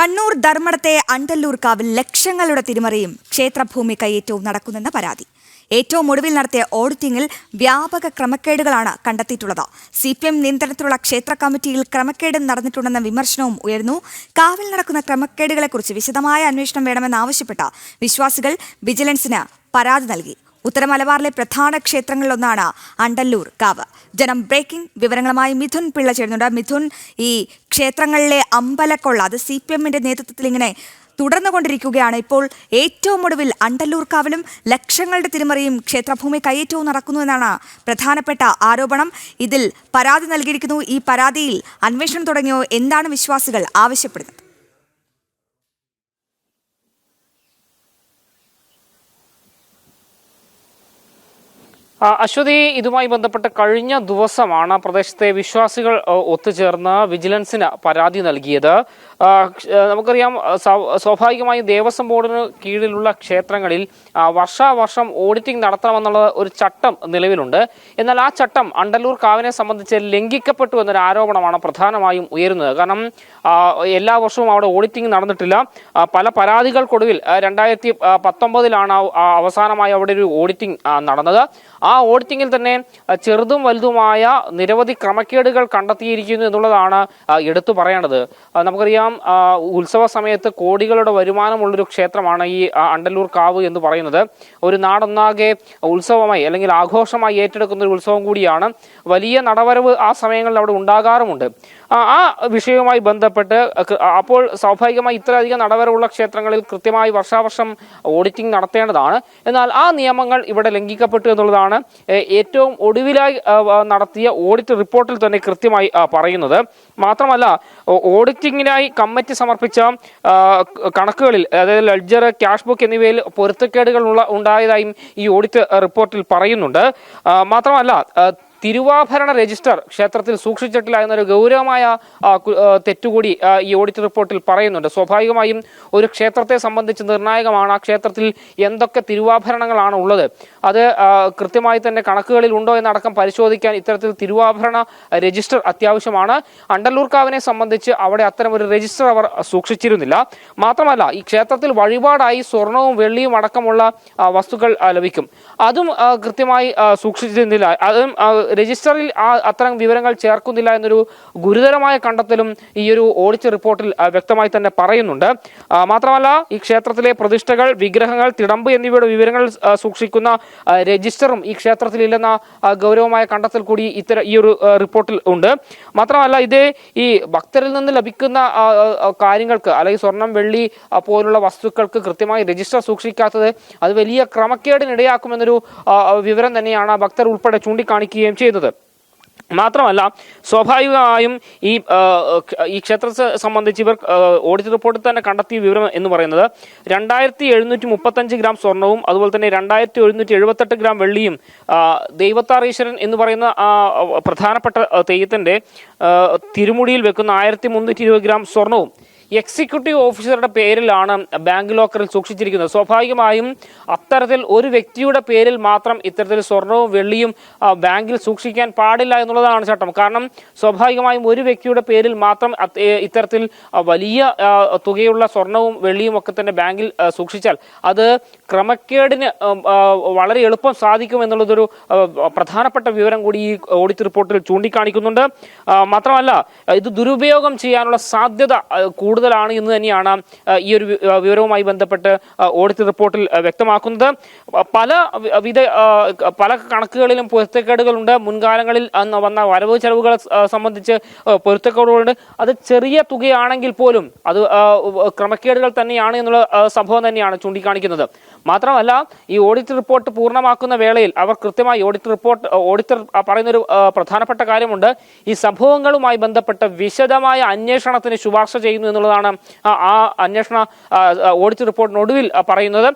കണ്ണൂർ ധർമ്മടത്തെ അണ്ടല്ലൂർ കാവിൽ ലക്ഷങ്ങളുടെ തിരിമറിയും ക്ഷേത്രഭൂമി കയ്യേറ്റവും നടക്കുന്നെന്ന പരാതി. ഏറ്റവും ഒടുവിൽ നടത്തിയ ഓഡിറ്റിംഗിൽ വ്യാപക ക്രമക്കേടുകളാണ് കണ്ടെത്തിയിട്ടുള്ളത്. CPM നിയന്ത്രണത്തിലുള്ള ക്ഷേത്ര കമ്മിറ്റിയിൽ ക്രമക്കേട് നടന്നിട്ടുണ്ടെന്ന വിമർശനവും ഉയർന്നു. കാവിൽ നടക്കുന്ന ക്രമക്കേടുകളെക്കുറിച്ച് വിശദമായ അന്വേഷണം വേണമെന്നാവശ്യപ്പെട്ട വിശ്വാസികൾ വിജിലൻസിന് പരാതി നൽകി. ഉത്തര മലബാറിലെ പ്രധാന ക്ഷേത്രങ്ങളിലൊന്നാണ് അണ്ടല്ലൂർ കാവ്. ജനം ബ്രേക്കിംഗ് വിവരങ്ങളുമായി മിഥുൻ പിള്ള ചേരുന്നുണ്ട്. മിഥുൻ, ഈ ക്ഷേത്രങ്ങളിലെ അമ്പലക്കൊള്ള അത് CPMന്റെ നേതൃത്വത്തിൽ ഇങ്ങനെ തുടർന്നുകൊണ്ടിരിക്കുകയാണ്. ഇപ്പോൾ ഏറ്റവും ഒടുവിൽ അണ്ടല്ലൂർ കാവിലും ലക്ഷങ്ങളുടെ തിരിമറിയും ക്ഷേത്രഭൂമി കയ്യേറ്റവും നടക്കുന്നു എന്നാണ് പ്രധാനപ്പെട്ട ആരോപണം. ഇതിൽ പരാതി നൽകിയിരിക്കുന്നു. ഈ പരാതിയിൽ അന്വേഷണം തുടങ്ങിയോ? എന്താണ് വിശ്വാസികൾ ആവശ്യപ്പെടുന്നത്? അശ്വതി, ഇതുമായി ബന്ധപ്പെട്ട് കഴിഞ്ഞ ദിവസമാണ് പ്രദേശത്തെ വിശ്വാസികൾ ഒത്തുചേർന്ന് വിജിലൻസിന് പരാതി നൽകിയത്. നമുക്കറിയാം, സ്വാഭാവികമായും ദേവസ്വം ബോർഡിന് കീഴിലുള്ള ക്ഷേത്രങ്ങളിൽ വർഷാവർഷം ഓഡിറ്റിംഗ് നടത്തണമെന്നുള്ള ഒരു ചട്ടം നിലവിലുണ്ട്. എന്നാൽ ആ ചട്ടം അണ്ടല്ലൂർ കാവിനെ സംബന്ധിച്ച് ലംഘിക്കപ്പെട്ടു എന്നൊരു ആരോപണമാണ് പ്രധാനമായും ഉയരുന്നത്. കാരണം എല്ലാ വർഷവും അവിടെ ഓഡിറ്റിംഗ് നടന്നിട്ടില്ല. പല പരാതികൾക്കൊടുവിൽ 2019 അവസാനമായി അവിടെ ഒരു ഓഡിറ്റിംഗ് നടന്നത്. ആ ഓഡിറ്റിംഗിൽ തന്നെ ചെറുതും വലുതുമായ നിരവധി ക്രമക്കേടുകൾ കണ്ടെത്തിയിരിക്കുന്നു എന്നുള്ളതാണ് എടുത്തു പറയേണ്ടത്. നമുക്കറിയാം, ഉത്സവ സമയത്ത് കോടികളുടെ വരുമാനമുള്ളൊരു ക്ഷേത്രമാണ് ഈ അണ്ടല്ലൂർ കാവ് എന്ന് പറയുന്നത്. ഒരു നാടൊന്നാകെ ഉത്സവമായി അല്ലെങ്കിൽ ആഘോഷമായി ഏറ്റെടുക്കുന്ന ഒരു ഉത്സവം കൂടിയാണ്. വലിയ നടവരവ് ആ സമയങ്ങളിൽ അവിടെ ഉണ്ടാകാറുമുണ്ട്. ആ വിഷയവുമായി ബന്ധപ്പെട്ട് അപ്പോൾ സ്വാഭാവികമായി ഇത്രയധികം നടവരവുള്ള ക്ഷേത്രങ്ങളിൽ കൃത്യമായി വർഷാവർഷം ഓഡിറ്റിംഗ് നടത്തേണ്ടതാണ്. എന്നാൽ ആ നിയമങ്ങൾ ഇവിടെ ലംഘിക്കപ്പെട്ടു എന്നുള്ളതാണ് ഏറ്റവും ഒടുവിലായി നടത്തിയ ഓഡിറ്റ് റിപ്പോർട്ടിൽ തന്നെ കൃത്യമായി പറയുന്നത്. മാത്രമല്ല, ഓഡിറ്റിങ്ങിനായി കമ്മിറ്റി സമർപ്പിച്ച കണക്കുകളിൽ, അതായത് ലെഡ്ജർ, ക്യാഷ് ബുക്ക് എന്നിവയിൽ പൊരുത്തക്കേടുകൾ ഉണ്ടായതായും ഈ ഓഡിറ്റ് റിപ്പോർട്ടിൽ പറയുന്നുണ്ട്. മാത്രമല്ല, തിരുവാഭരണ രജിസ്റ്റർ ക്ഷേത്രത്തിൽ സൂക്ഷിച്ചിട്ടില്ല എന്നൊരു ഗൗരവമായ തെറ്റുകൂടി ഈ ഓഡിറ്റ് റിപ്പോർട്ടിൽ പറയുന്നുണ്ട്. സ്വാഭാവികമായും ഒരു ക്ഷേത്രത്തെ സംബന്ധിച്ച് നിർണായകമാണ് ആ ക്ഷേത്രത്തിൽ എന്തൊക്കെ തിരുവാഭരണങ്ങളാണ് ഉള്ളത്. അത് കൃത്യമായി തന്നെ കണക്കുകളിൽ ഉണ്ടോ എന്നടക്കം പരിശോധിക്കാൻ ഇത്തരത്തിൽ തിരുവാഭരണ രജിസ്റ്റർ അത്യാവശ്യമാണ്. അണ്ടല്ലൂർ കാവിനെ സംബന്ധിച്ച് അവിടെ അത്തരമൊരു രജിസ്റ്റർ അവർ സൂക്ഷിച്ചിരുന്നില്ല. മാത്രമല്ല, ഈ ക്ഷേത്രത്തിൽ വഴിപാടായി സ്വർണവും വെള്ളിയും അടക്കമുള്ള വസ്തുക്കൾ ലഭിക്കും. അതും കൃത്യമായി സൂക്ഷിച്ചിരുന്നില്ല. അതും രജിസ്റ്ററിൽ അത്തരം വിവരങ്ങൾ ചേർക്കുന്നില്ല എന്നൊരു ഗുരുതരമായ കണ്ടെത്തലും ഈ ഒരു ഓഡിറ്റ് റിപ്പോർട്ടിൽ വ്യക്തമായി തന്നെ പറയുന്നുണ്ട്. മാത്രമല്ല, ഈ ക്ഷേത്രത്തിലെ പ്രതിഷ്ഠകൾ, വിഗ്രഹങ്ങൾ, തിടമ്പ് എന്നിവയുടെ വിവരങ്ങൾ സൂക്ഷിക്കുന്ന രജിസ്റ്ററും ഈ ക്ഷേത്രത്തിൽ ഇല്ലെന്ന ഗൗരവമായ കണ്ടെത്തൽ കൂടി ഈ ഒരു റിപ്പോർട്ടിൽ ഉണ്ട്. മാത്രമല്ല, ഇത് ഈ ഭക്തരിൽ നിന്ന് ലഭിക്കുന്ന കാര്യങ്ങൾക്ക്, അല്ലെങ്കിൽ സ്വർണം, വെള്ളി പോലുള്ള വസ്തുക്കൾക്ക് കൃത്യമായി രജിസ്റ്റർ സൂക്ഷിക്കാത്തത് അത് വലിയ ക്രമക്കേടിനിടയാക്കുമെന്നൊരു വിവരം തന്നെയാണ് ഭക്തർ ഉൾപ്പെടെ ചൂണ്ടിക്കാണിക്കുകയും ചെയ്തത്. മാത്രമല്ല, സ്വാഭാവികമായും ഈ ക്ഷേത്രത്തെ സംബന്ധിച്ച് ഇവർ ഓഡിറ്റ് റിപ്പോർട്ടിൽ തന്നെ കണ്ടെത്തിയ വിവരം എന്ന് പറയുന്നത് 2735 ഗ്രാം സ്വർണവും അതുപോലെ തന്നെ 2778 ഗ്രാം വെള്ളിയും, ദൈവത്താർ ഈശ്വരൻ എന്ന് പറയുന്ന പ്രധാനപ്പെട്ട തെയ്യത്തിൻ്റെ തിരുമുടിയിൽ വെക്കുന്ന 1320 ഗ്രാം സ്വർണവും എക്സിക്യൂട്ടീവ് ഓഫീസറുടെ പേരിലാണ് ബാങ്ക് ലോക്കറിൽ സൂക്ഷിച്ചിരിക്കുന്നത്. സ്വാഭാവികമായും അത്തരത്തിൽ ഒരു വ്യക്തിയുടെ പേരിൽ മാത്രം ഇത്തരത്തിൽ സ്വർണവും വെള്ളിയും ബാങ്കിൽ സൂക്ഷിക്കാൻ പാടില്ല എന്നുള്ളതാണ് ചട്ടം. കാരണം സ്വാഭാവികമായും ഒരു വ്യക്തിയുടെ പേരിൽ മാത്രം ഇത്തരത്തിൽ വലിയ തുകയുള്ള സ്വർണവും വെള്ളിയും ഒക്കെ തന്നെ ബാങ്കിൽ സൂക്ഷിച്ചാൽ അത് ക്രമക്കേടിന് വളരെ എളുപ്പം സാധിക്കുമെന്നുള്ളതൊരു പ്രധാനപ്പെട്ട വിവരം കൂടി ഈ ഓഡിറ്റ് റിപ്പോർട്ടിൽ ചൂണ്ടിക്കാണിക്കുന്നുണ്ട്. മാത്രമല്ല, ഇത് ദുരുപയോഗം ചെയ്യാനുള്ള സാധ്യത കൂടുതലാണ് എന്ന് തന്നെയാണ് ഈ ഒരു വിവരവുമായി ബന്ധപ്പെട്ട് ഓഡിറ്റ് റിപ്പോർട്ടിൽ വ്യക്തമാക്കുന്നത്. പല കണക്കുകളിലും പൊരുത്തക്കേടുകളുണ്ട്. മുൻകാലങ്ങളിൽ വന്ന വരവ് ചെലവുകളെ സംബന്ധിച്ച് പൊരുത്തക്കേടുകളുണ്ട്. അത് ചെറിയ തുകയാണെങ്കിൽ പോലും അത് ക്രമക്കേടുകൾ തന്നെയാണ് എന്നുള്ള സംഭവം തന്നെയാണ് ചൂണ്ടിക്കാണിക്കുന്നത്. മാത്രമല്ല, ഈ ഓഡിറ്റ് റിപ്പോർട്ട് പൂർണ്ണമാക്കുന്ന വേളയിൽ അവർ കൃത്യമായി ഓഡിറ്റർ പറയുന്നൊരു പ്രധാനപ്പെട്ട കാര്യമുണ്ട്. ഈ സംഭവങ്ങളുമായി ബന്ധപ്പെട്ട വിശദമായ അന്വേഷണത്തിന് ശുപാർശ ചെയ്യുന്നു എന്നുള്ളതാണ് ആ അന്വേഷണ ഓഡിറ്റ് റിപ്പോർട്ടിനൊടുവിൽ പറയുന്നത്.